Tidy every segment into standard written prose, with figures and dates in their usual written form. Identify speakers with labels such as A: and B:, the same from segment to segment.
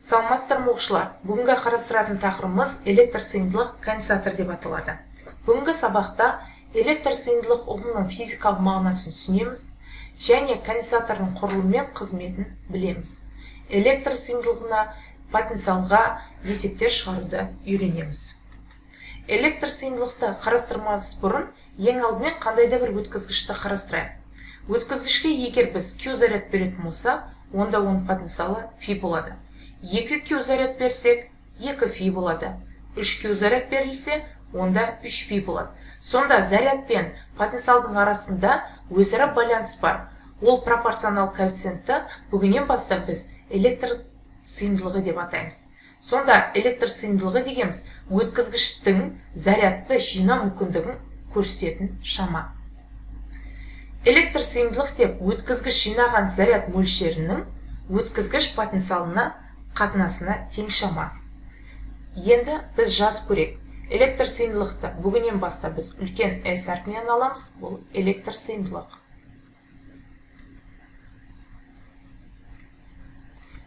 A: Саламатсыздар ма оқушылар? Бүгінгі қарастыратын тақырыбымыз электр сыйымдылық конденсатор деп аталады. Бүгінгі сабақта электр сыйымдылық ұғымының физикалық мағынасын түсінеміз және конденсатордың құрылымы мен қызметін білеміз. Электр сыйымдылығына, потенциалға есептер шығаруды үйренеміз. Электр сыйымдылықты қарастырмас бұрын ең алдымен қандайда бір өткізгішті қарастырайық. Өткізгішке егер біз Q заряд беретін болса, онда оның потенциалы φ болады. 2 Q заряд берсек, 2 φ болады. 3 Q заряд берілсе, онда 3 φ болады. Сонда заряд пен потенциалдың арасында өзара байланыс бар. Ол пропорционал коэффициентті бүгіннен бастап біз электр сыйымдылығы деп атаймыз. Сонда электр сыйымдылығы дегеніміз өткізгіштің зарядты жинау мүмкіндігін көрсететін шама. Электр сыйымдылық деп өткізгіш жинаған заряд мөлшерінің өткізгіш потенциалына қатынасына тең шама. Енді біз жазып көрейік. Электр сыйымдылықты бүгіннен бастап біз үлкен S әрпінен аламыз. Бұл электр сыйымдылық.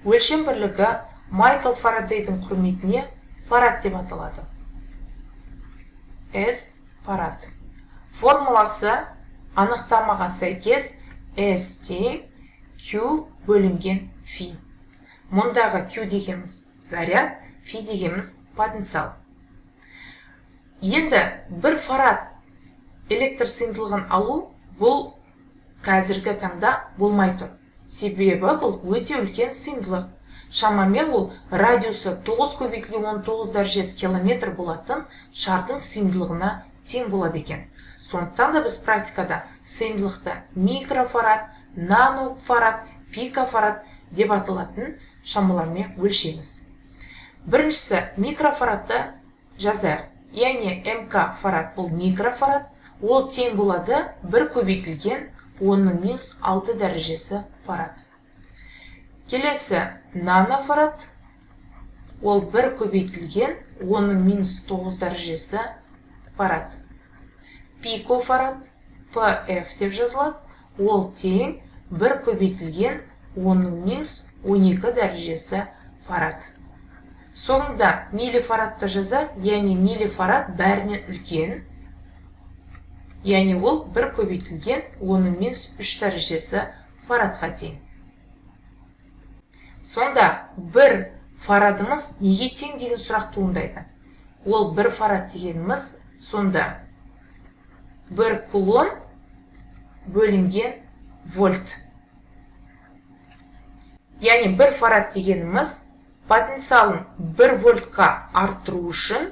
A: Өлшем бірлігі Майкл Фарадейдің құрметіне фарад деп аталады. S фарад. Формуласы анықтамаға сәйкес S тең Q бөлінген φ. Мұндағы Q дегеніміз заряд, φ дегеніміз потенциал. Енді бір фарад электр сыйымдылығын алу бұл қазіргі таңда болмай тұр. Себебі бұл өте үлкен сыйымдылық. Шамамен бұл радиусы 9 көбейтілген 19 дәрежесі километр болатын шардың сыйымдылығына тең болады екен. Сондықтан да біз практикада сыйымдылықты микрофарад, нанофарад, пикофарад деп аталатын шамалармен өлшейміз. Біріншісі микрофарадты жазайық. Яғни МК фарад бұл микрофарад, ол тең болады 1 көбейтілген 10-6 дәрежесі фарад. Келесі нанофарад, ол 1 көбейтілген 10-9 дәрежесі фарад. Пикофарад, PF деп жазылады, ол тең 1 көбейтілген 10-12 дәрежесі фарад. Соңында миллифарадты жазайық, яғни миллифарад бәрінен үлкен, яғни ол 1 көбейтілген 10-3 дәрежесі фарадқа тең. Сонда 1 фарадымыз неге тең деген сұрақ туындайды. Ол 1 фарад дегеніміз сонда 1 кулон бөлінген вольт. Яғни 1 фарад дегеніміз потенциалын 1 вольтқа арттыру үшін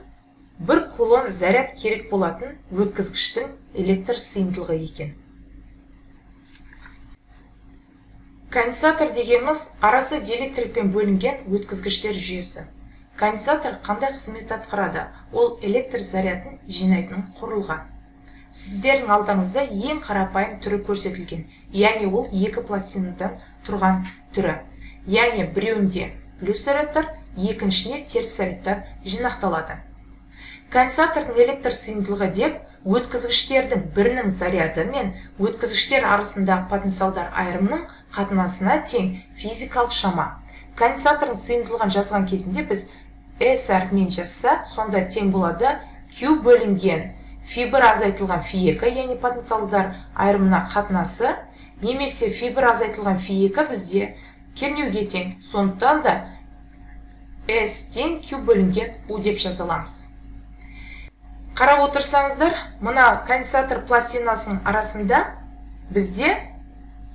A: 1 кулон заряд керек болатын өткізгіштің электр сыйымдылығы екен. Конденсатор дегеніміз арасы диэлектрикпен бөлінген өткізгіштер жүйесі. Конденсатор қандай қызмет атқарады? Ол электр зарядын жинайтын құрылғы. Сіздердің алдыңызда ең қарапайым түрі көрсетілген. Яғни ол 2 пластинадан тұрған түрі. Яғни біреуінде плюс зарядтар, екіншіне теріс зарядтар жинақталады. Конденсатордың электр сыйымдылығы деп өткізгіштердің бірінің заряды мен өткізгіштер арасындағы потенциалдар айырымының қатынасына тең физикалық шама. Конденсатордың сыйымдылығын жазған кезінде біз S әрпімен жазсақ, сонда тең болады Q бөлінген φ1 азайтылған φ2, яғни потенциалдар айырымына қатынасы, немесе φ1 азайтылған φ2 бізде кернеуге тең. Сондықтан да S тең Q бөлінген U деп жазаламыз. Қарап отырсаңыздар, мына конденсатор пластинасының арасында бізде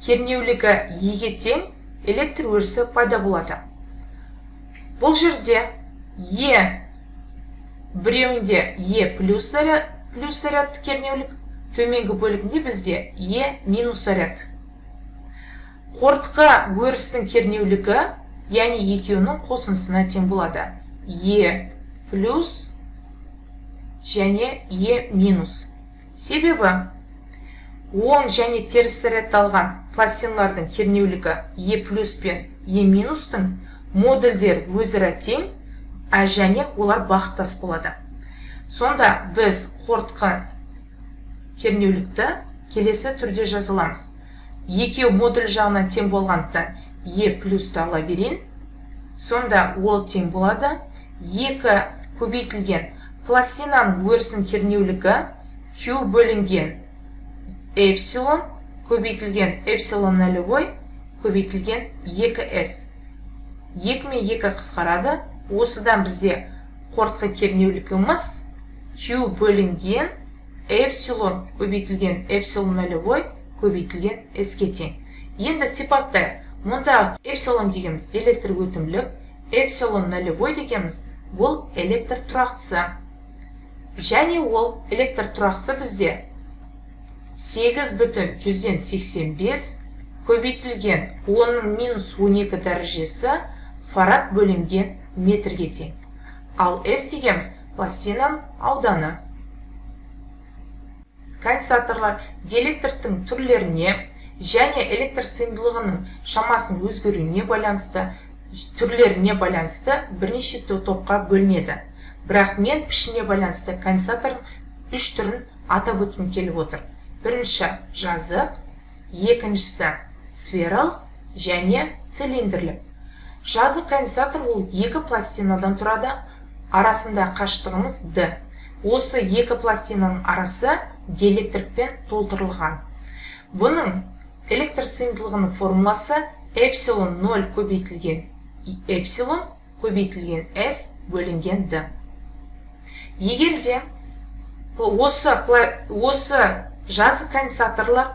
A: кернеулігі Eге тең электр өрісі пайда болады. Бұл жерде Е біреуінде Е плюс заряд кернеулік, төменгі бөлігінде бізде Е минус заряд. Қортқы өрістің кернеулігі, яғни екеуінің қосындысына тең болады. Е плюс және Е минус. Себебі оң және теріс зарядталған пластиналардың кернеулігі Е плюс пен Е минустың модульдер өзара тең, және олар бағыттас болады. Сонда біз қортқы кернеулікті келесі түрде жазыламыз. Екеу модуль жағынан тең болғандықтан Е плюсты ала берейін. сонда ол тең болады 2 көбейтілген пластинаның өрісінің кернеулігі Q бөлінген эпсилон көбейтілген эпсилон нөлевой көбейтілген 2S. 2 мен 2 қысқарады. Осыдан бізде қорытқы кернеулігіміз Q бөлінген эпсилон көбейтілген эпсилон нөлевой көбейтілген S-ке тең. Енді сипаттайық. Мұнда эпсилон дегеніміз электр өтімділік, эпсилон нөлевой дегеніміз бұл электр тұрақтысы. Және ол электр тұрақтысы бізде 8,185 көбейтілген 10-12 дәрежесі фарад бөлінген метрге тең. Ал S дегеніміз пластинаның ауданы. Конденсаторлар диэлектріктің түрлеріне және электр сыйымдылығының шамасын өзгеруіне байланысты, түрлеріне байланысты бірнеше топқа бөлінеді. Бірақ мен пішіне байланысты конденсаторның 3 түрін атап өткім келіп отыр. Бірінші жазық, екіншісі сфералық және цилиндрлік. Жазық конденсатор ол 2 пластинадан тұрады, арасында қашықтығымыз D. Осы 2 пластинаның арасы диэлектрикпен толтырылған. Бұның электр сыйымдылығының формуласы эпсилон 0 көбейтілген эпсилон көбейтілген S бөлінген D. Егерде осы жазық конденсаторлар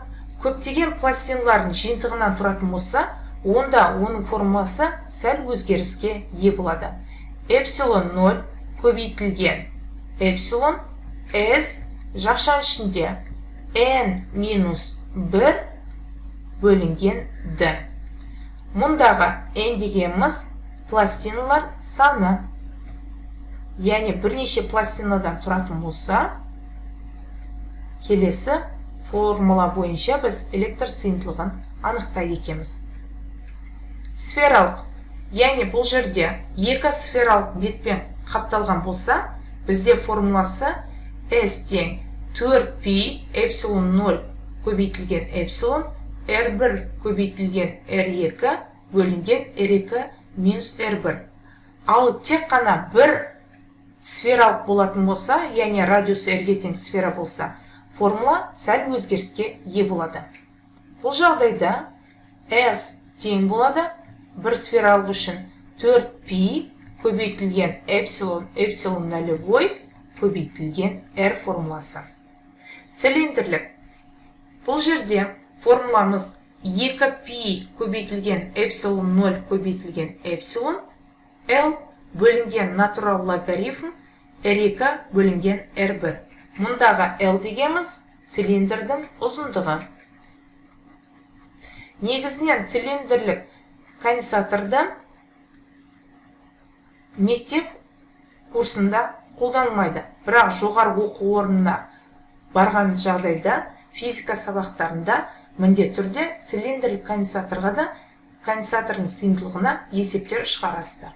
A: көптеген пластиналардың жиынтығынан тұратын болса, онда оның формуласы сәл өзгеріске ие болады. Эпсилон 0 көбейтілген эпсилон S жақшан ішінде n-1 бөлінген D. Мұндағы n дегеніміз пластиналар саны. Яғни бірнеше пластинадан тұратын болса, келесі формула бойынша біз электр сыйымдылығын анықтай екеміз. Сфералық, яғни бұл жерде 2 сфералық бетпен қапталған болса, бізде формуласы S тең 4π эпсилон 0 көбейтілген эпсилон R1 көбейтілген R2 бөлінген R2 минус R1. Ал тек қана бір сфералық болатын болса, яғни радиусы R-ге тең сфера болса, формула сәл өзгеріске ие болады. Бұл жағдайда S тең болады бір сфералық үшін 4π көбейтілген эпсилон нөлевой көбейтілген R формуласы. Цилиндрлік. Бұл жерде формуламыз 2π көбейтілген эпсилон 0 көбейтілген эпсилон L бөлінген натурал логарифм R2 бөлінген R1. Мұндағы L дегеніміз цилиндрдің ұзындығы. Негізінен цилиндрлік конденсаторда мектеп курсында қолданылмайды. Бірақ жоғарғы оқу орнына барған жағдайда физика сабақтарында міндетті түрде цилиндрлік конденсаторға да конденсатордың сыйымдылығына есептер шығарасыздар.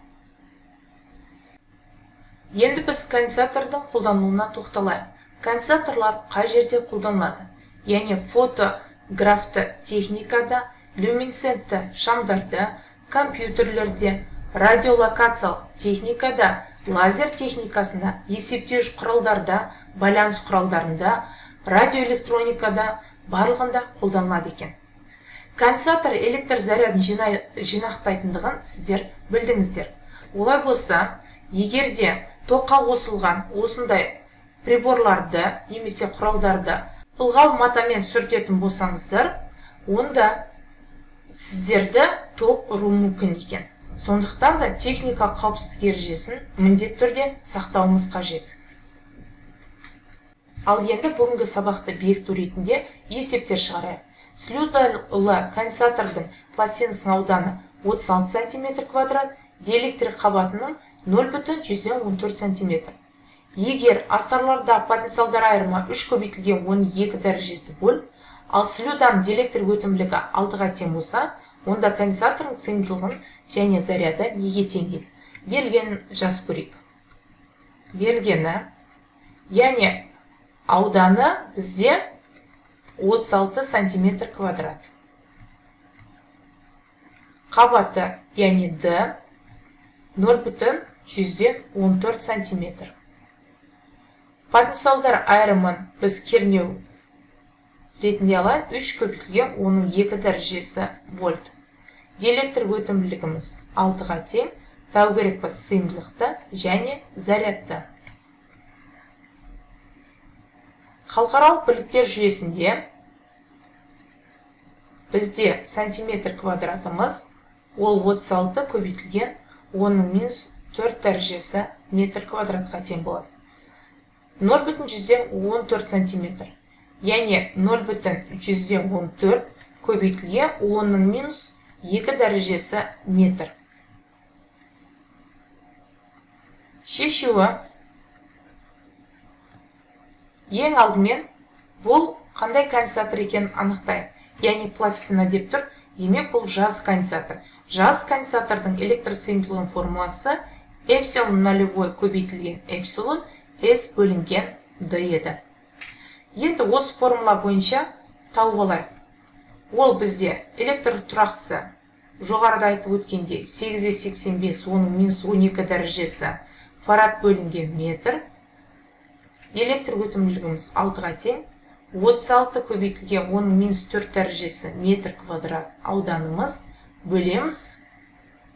A: Енді біз конденсатордың қолдануына тоқталайық. Конденсаторлар қай жерде қолданылады? Яғни фотографты техникада, люминесцентті шамдарда, компьютерлерде, радиолокациялық техникада, лазер техникасында, есептеуіш құралдарда, байланыс құралдарында, радиоэлектроникада барлығында қолданылады екен. Конденсатор электр зарядын жинақтайтындығын сіздер білдіңіздер. Олай болса, егерде тоққа қосылған осындай приборларды немесе құралдарды ылғал матамен сүртетін болсаңыздар, онда сіздерді тоқ ұру мүмкін екен. Сондықтан да техника қауіпсіздік ережесін міндетті түрде сақтауымыз қажет. Ал енді бүгінгі сабақты бекіту ретінде есептер шығарайық. Слюдалы конденсатордың пластинасының ауданы 36 см квадрат, диэлектрик қабатының 0,114 см. Егер астарларда потенциалдар айырымы 3 көбейтілген 12 дәрежесі вольт, ал слюданың диэлектрик өтімділігі 6-ға тең болса, онда конденсатордың сыйымдылығын және заряды неге тең дейді? Берілгенін жазып көрейік. Берілгені, яғни ауданы бізде 36 см квадрат. Қабаты, яғни D, 0,14 см. Потенциалдар айырымын біз кернеу ретінде алайық. 3 көбейтілген оның 2 дәрежесі вольт. Диэлектр өтімділігіміз 6-ға тең. Тау керек біз сыйымдылықты және зарядты. Халықаралық бірліктер жүйесінде бізде сантиметр квадратымыз ол 36 көбейтілген оның -4 дәрежесі метр квадратқа тең болады. 0,14 сантиметр. Яғни 0,14 көбейтілген оның -2 дәрежесі метр. Шешуі. Ең алдымен бұл қандай конденсатор екенін анықтайық. Яғни пластина деп тұр. Демек бұл жазық конденсатор. Жазық конденсатордың электросыйымдылығының формуласы эпсилон нолевой көбейтілген эпсилон S бөлінген D еді. Енді осы формула бойынша тауып алайық. Ол бізде электр тұрақтысы жоғарыда айтып өткенде 8,85 оның -12 дәрежесі фарад бөлінген метр. Электр өтімділігіміз 6-ға тең. 36 көбейтілген оның -4 дәрежесі метр квадрат ауданымыз бөлеміз.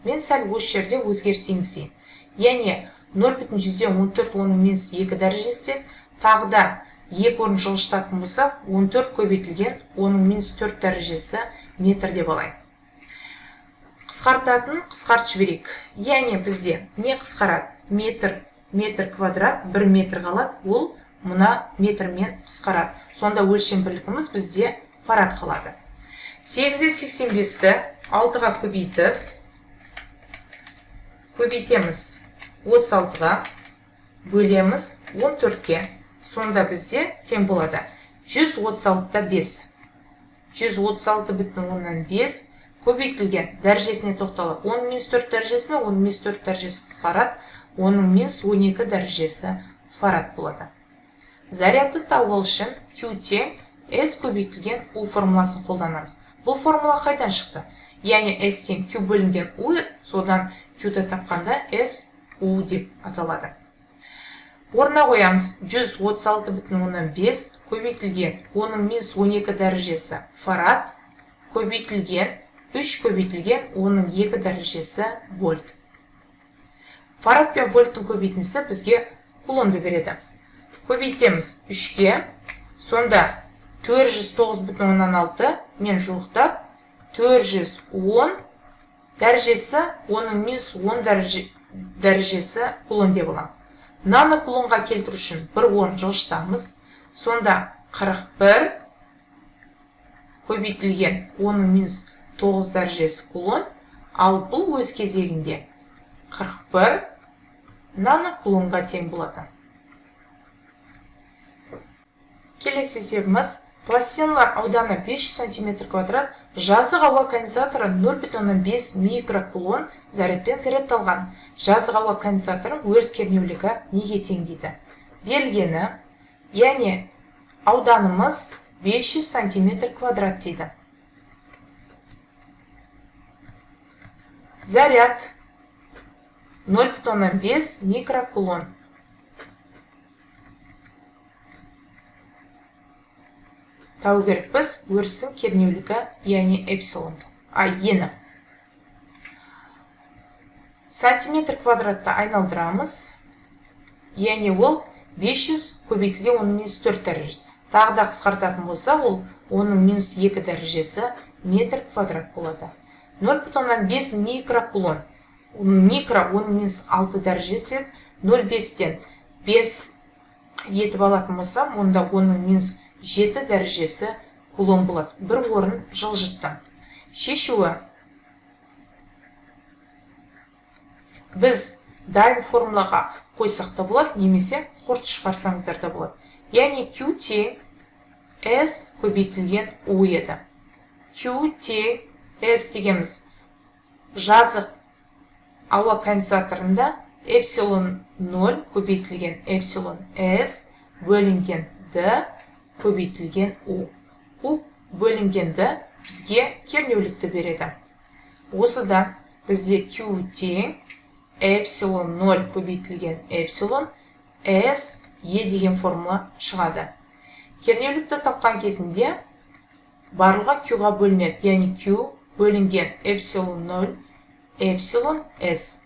A: Мен сәл осы жерде өзгеріс енгізейін. Яғни 0,14 оның -2 дәрежесі, тағы да 2 орын жылжытатын болса 14 көбейтілген оның -4 дәрежесі метр деп алайық. Қысқартатын қысқартып жіберейік. Яғни бізде не қысқарады? Метр квадрат 1 метр қалады, ол мұна метрмен қысқарады. Сонда өлшем бірлігіміз бізде фарад қалады. 8,85-ті 6-ға көбейтеміз 36-ға, бөлеміз 14-ке. Сонда бізде тең болады 136-та 5. 136,5 көбейтілген дәрежесіне тоқталып, оның -4 дәрежесі мен оның -4 дәрежесі қысқарады, оның -12 дәрежесі фарад болады. Зарядты табу үшін Q тең S көбейтілген U формуласын қолданамыз. Бұл формула қайдан шықты? Яғни S тең Q бөлінген U, содан Q-ді тапқанда S U деп аталады. Орнына қоямыз 136,5 көбейтілген оның -12 дәрежесі фарад көбейтілген 3 көбейтілген оның 2 дәрежесі вольт. Фарад пен вольттың көбейтіндісі бізге кулонды береді. Көбейтеміз 3-ке, сонда 409,6 мен жуықтап 410 дәрежесі оның -10 дәрежесі кулон деп аламын. Наны кулонға келтіру үшін 1 орын жылжытамыз. Сонда 41 көбейтілген оның -9 дәрежесі кулон, ал бұл өз кезегінде 41 наны кулонға тең болады. Келесі есебіміз пластиналар ауданы 500 см квадрат, жазық ауа конденсаторы 0,5 микрокулон зарядпен зарядталған. Жазық ауа конденсаторының өріс кернеулігі неге тең дейді? Берілгені, яғни ауданымыз 500 см квадрат дейді. Заряд 0,5 микрокулон. Тау керек біз өрістің кернеулігі, яғни эпсилон, ені. Сантиметр квадратты айналдырамыз, яғни ол 500 көбейтілген оның -4 дәрежесі. Тағы да қысқартатын болса, ол оның -2 дәрежесі метр квадрат болады. 0,5 микрокулон. Микро оның -6 дәрежесі, 0,5-тен 5 етіп алатын болса, онда оның -7 дәрежесі кулон болады. 1 орын жылжытты. Шешуі. Біз дайын формулаға қойсақ та болады, немесе қорытып шығарсаңыздар да болады. Яғни Q тең S көбейтілген U еді. Q тең S дегеніміз жазық ауа конденсаторында эпсилон 0 көбейтілген эпсилон S бөлінген D көбейтілген U. U бөлінген D бізге кернеулікті береді. Осыдан бізде Q тең эпсилон 0 көбейтілген эпсилон S E деген формула шығады. Кернеулікті тапқан кезінде барлығы Q-ға бөлінеді, яғни Q бөлінген эпсилон 0 эпсилон S.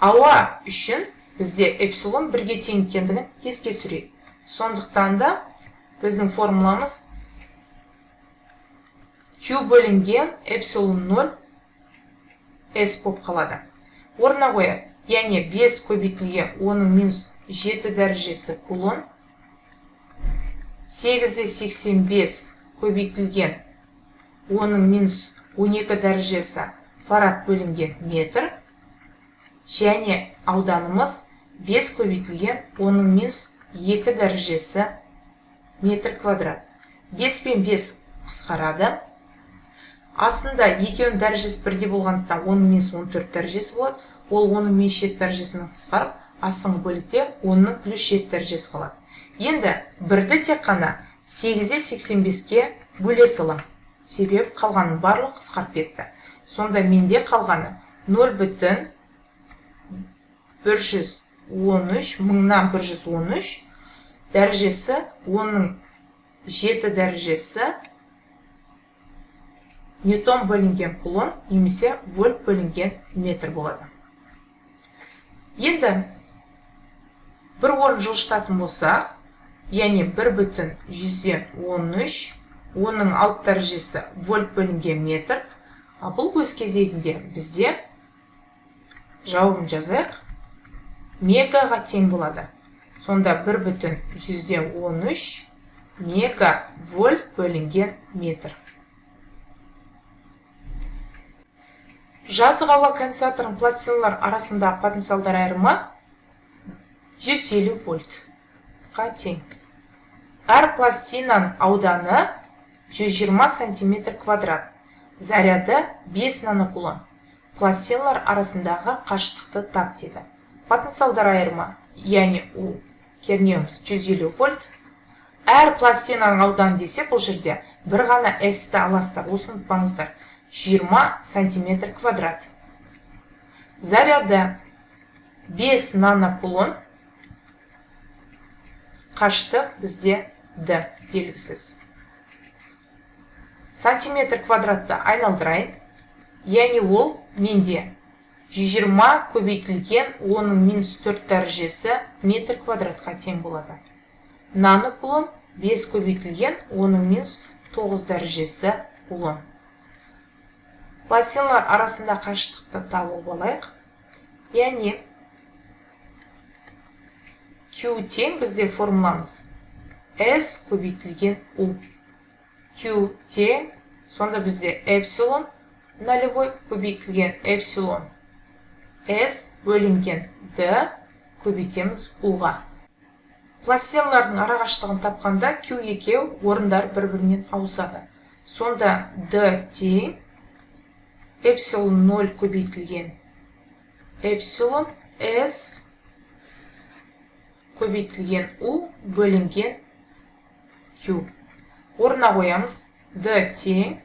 A: Ауа үшін бізде эпсилон 1-ге тең екендігін еске түсірейік. Сондықтан да біздің формуламыз Q бөлінген эпсилон 0 S болып қалады. Орнына қояйық, яғни 5 көбейтілген оның минус 7 дәрежесі кулон, 8-де 85 көбейтілген оның минус 12 дәрежесі фарад бөлінген метр, және ауданымыз 5 көбейтілген оның минус 2 дәрежесі метр квадрат. 5 пен 5 қысқарады. Астында екеуінің дәрежесі бірдей болғандықтан оның минус 14 дәрежесі болады. Ол оның минус 7 дәрежесімен қысқарып, астыңғы бөлікте оның плюс 7 дәрежесі қалады. Енді бірді тек қана 8-де 85-ке бөле салам. Себеп қалғанын барлық қысқарып кетті. Сонда менде қалғаны 0,113 мыңнан 113 дәрежесі, оның 7 дәрежесі ньютон бөлінген кулон немесе вольт бөлінген метр болады. Енді бір орын жылжытатын болсақ, яғни 1,113, оның 6 дәрежесі вольт бөлінген метр. Бұл өз кезегінде бізде жауабын жазайық, мегаға тең болады. Сонда 1,113 мега вольт бөлінген метр. Жазық ауа конденсаторының пластиналар арасындағы потенциалдар айырымы 150 вольтқа тең. Әр пластинаның ауданы 120 см квадрат. Заряды 5 нанокулон. Пластиналар арасындағы қашықтықты тап деді. Потенциалдар айырымы, яғни U кернеуіміз 150 вольт. Әр пластинаның ауданы десе, бұл жерде бір ғана S-ті аласыздар, осыны ұмытпаңыздар. 20 см квадрат. Заряды 5 нанокулон. Қашықтық бізде D белгісіз. Сантиметр квадратты айналдырайын. Яғни ол менде 120 көбейтілген оның минус 4 дәрежесі метр квадратқа тең болады. Нанокулон 5 көбейтілген оның минус 9 дәрежесі кулон. Пластиналар арасында қашықтықты табып алайық. Яғни Q тең бізде формуламыз S көбейтілген U. Q тең, сонда бізде эпсилон нолевой көбейтілген эпсилон S бөлінген D көбейтеміз U-ға. Пластиналардың арақашықтығын тапқанда Q екеу орындар бір-бірінен ауысады. Сонда D тең эпсилон 0 көбейтілген эпсилон S көбейтілген U бөлінген Q. Орнына қоямыз. D тең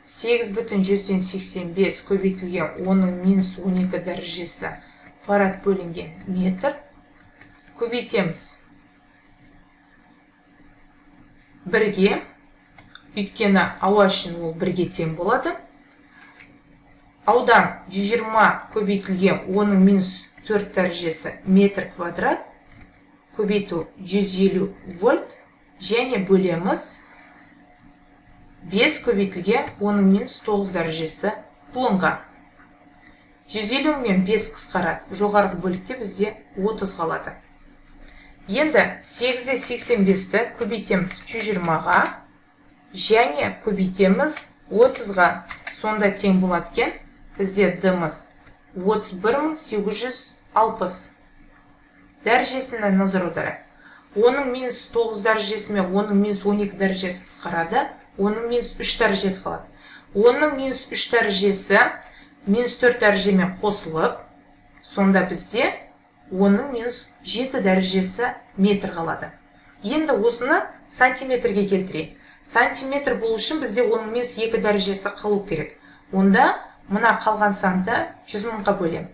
A: 8,185 көбейтілген оның минус 12 дәрежесі фарад бөлінген метр. Көбейтеміз бірге, өйткені ауа үшін ол бірге тең болады. Аудан 120 көбейтілген оның минус 4 дәрежесі метр квадрат. Көбейту 150 вольт. Және бөлеміз 5 көбейтілген оның минус 9 дәрежесі кулонға. 150 мен 5 қысқарады. Жоғарғы бөлікте бізде 30 қалады. Енді 8-де 85-ті көбейтеміз 120-ға, және көбейтеміз 30-ға. Сонда тең болады екен. Бізде D-міз 31860 дәрежесіне назар аударайық. Оның минус 9 дәрежесі мен оның минус 12 дәрежесі қысқарады. Оның минус 3 дәрежесі қалады. Оның минус 3 дәрежесі минус 4 дәрежемен қосылып, сонда бізде оның минус 7 дәрежесі метр қалады. Енді осыны сантиметрге келтірейін. Сантиметр болу үшін бізде оның минус 2 дәрежесі қалу керек. Онда мына қалған санды 100 мыңға бөлем.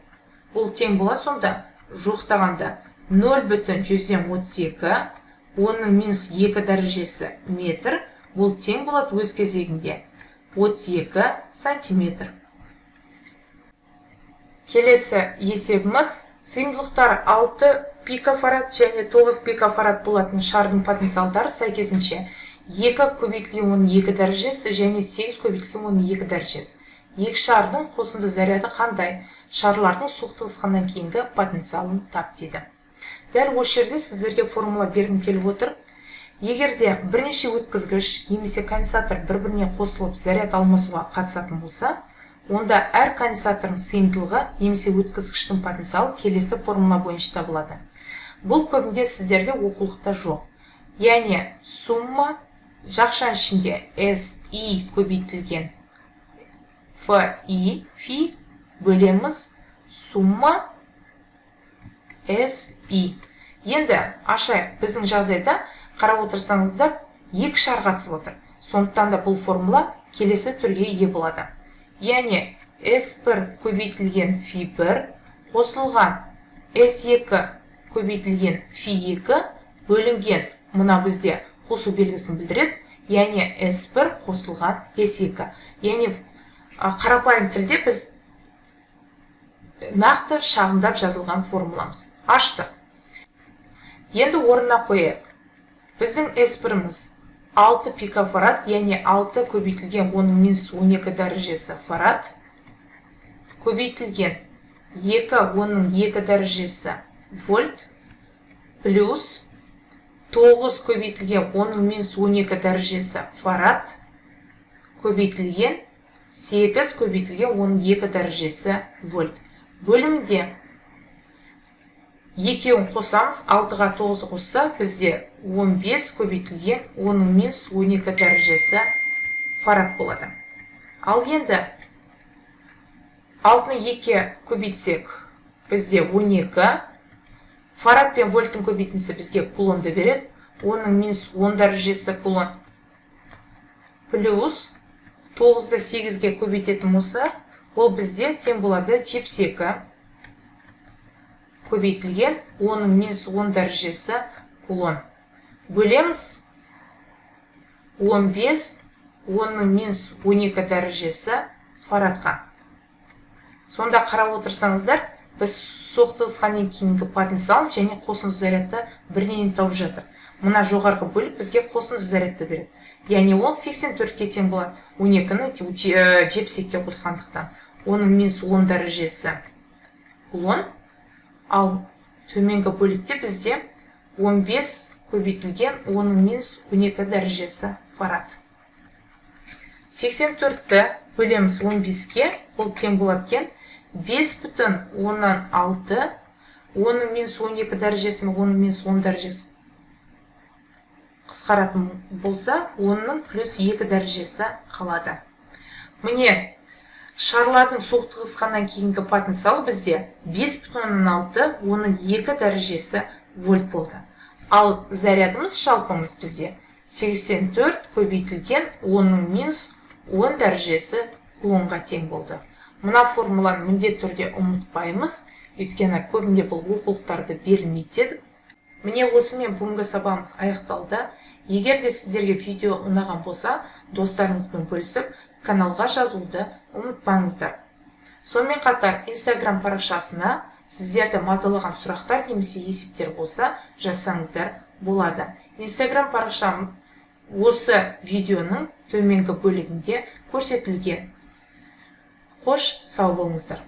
A: бұл тең болады сонда жоқтағанда 0,132 оның минус 2 дәрежесі метр, бұл тең болады өз кезегінде 32 сантиметр. Келесі есебіміз сыйымдылықтар 6 пикофарад және 9 пикофарад болатын шардың потенциалдары сәйкесінше 2 көбейтілген 2 дәрежесі және 8 көбейтілген 2 дәрежесі. Екі шардың қосынды заряды қандай? Шарлардың соқтығысқаннан кейінгі потенциалын тап дейді. Дәл осы жерде сіздерге формула бергім келіп отыр. Егерде бірнеше өткізгіш немесе конденсатор бір-біріне қосылып заряд алмасуға қатысатын болса, онда әр конденсатордың сыйымдылығы немесе өткізгіштің потенциалы келесі формула бойынша табылады. Бұл көбінде сіздерде оқулықта жоқ. Яғни сумма жақшан ішінде SI көбейтілген фи бөлеміз сумма SI. Енді ашайық, біздің жағдайда қарап отырсаңыздар, екі шар қатысып отыр. Сондықтан да бұл формула келесі түрге ие болады. Яғни S1 көбейтілген фи1 қосылған S2 көбейтілген фи2 бөлінген, мұна бізде қосу белгісін білдіреді, яғни S1 қосылған S2. Яғни қарапайым тілде біз нақты шағындап жазылған формуламыз. Аштық. Енді орнына қойайық. Біздің S1-іміз 6 пикофарад, яғни 6 көбейтілген оның минус 12 дәрежесі фарад, көбейтілген 2 оның 2 дәрежесі вольт, плюс 9 көбейтілген оның минус 12 дәрежесі фарад, көбейтілген 8 көбейтілген оның 2 дәрежесі вольт. Бөлімде екеуін қосамыз, 6-ға 9 қосса, бізде 15 көбейтілген оның минус 12 дәрежесі фарад болады. Ал енді 6-ны 2 көбейтсек, бізде 12, фарад пен вольттың көбейтіндісі бізге кулонды береді, оның минус 10 дәрежесі кулон, плюс 9-ды 8-ге көбейтетін болса, ол бізде тең болады 72 көбейтілген оның минус 10 дәрежесі кулон. Бөлеміз 15 оның минус 12 дәрежесі фарадқа. Сонда қарап отырсаңыздар, біз соқтығысқаннан кейінгі потенциал және қосынды зарядты бірінен тауып жатыр. Мына жоғарғы бөлік бізге қосынды зарядты береді. Яғни ол 84-ке тең болады, 12-ні 72-ке қосқандықтан. Оның минус 10 дәрежесі кулон, ал төменгі бөлікте бізде 15 көбейтілген оның минус 12 дәрежесі фарад. 84-ті бөлеміз 15-ке, бұл тең болады екен 5,6, оның минус 12 дәрежесі мен оның минус 10 дәрежесі қысқаратын болса, оның плюс 2 дәрежесі қалады. Міне, шарлардың соқтығысқаннан кейінгі потенциалы бізде 5,6, оның 2 дәрежесі вольт болды. Ал зарядымыз жалпымыз бізде 84 көбейтілген оның минус 10 дәрежесі кулонға тең болды. Мына формуланы міндетті түрде ұмытпаймыз, өйткені көбінде бұл оқулықтарды берілмейді. Міне осымен бүгінгі сабағымыз аяқталды. Егер де сіздерге видео ұнаған болса, достарыңызбен бөлісіп, каналға жазуды ұмытпаңыздар. Сонымен қатар Instagram парақшасына сіздерді мазалаған сұрақтар немесе есептер болса, жазсаңыздар болады. Instagram парақшам осы видеоның төменгі бөлігінде көрсетілген. Қош, сау болыңыздар.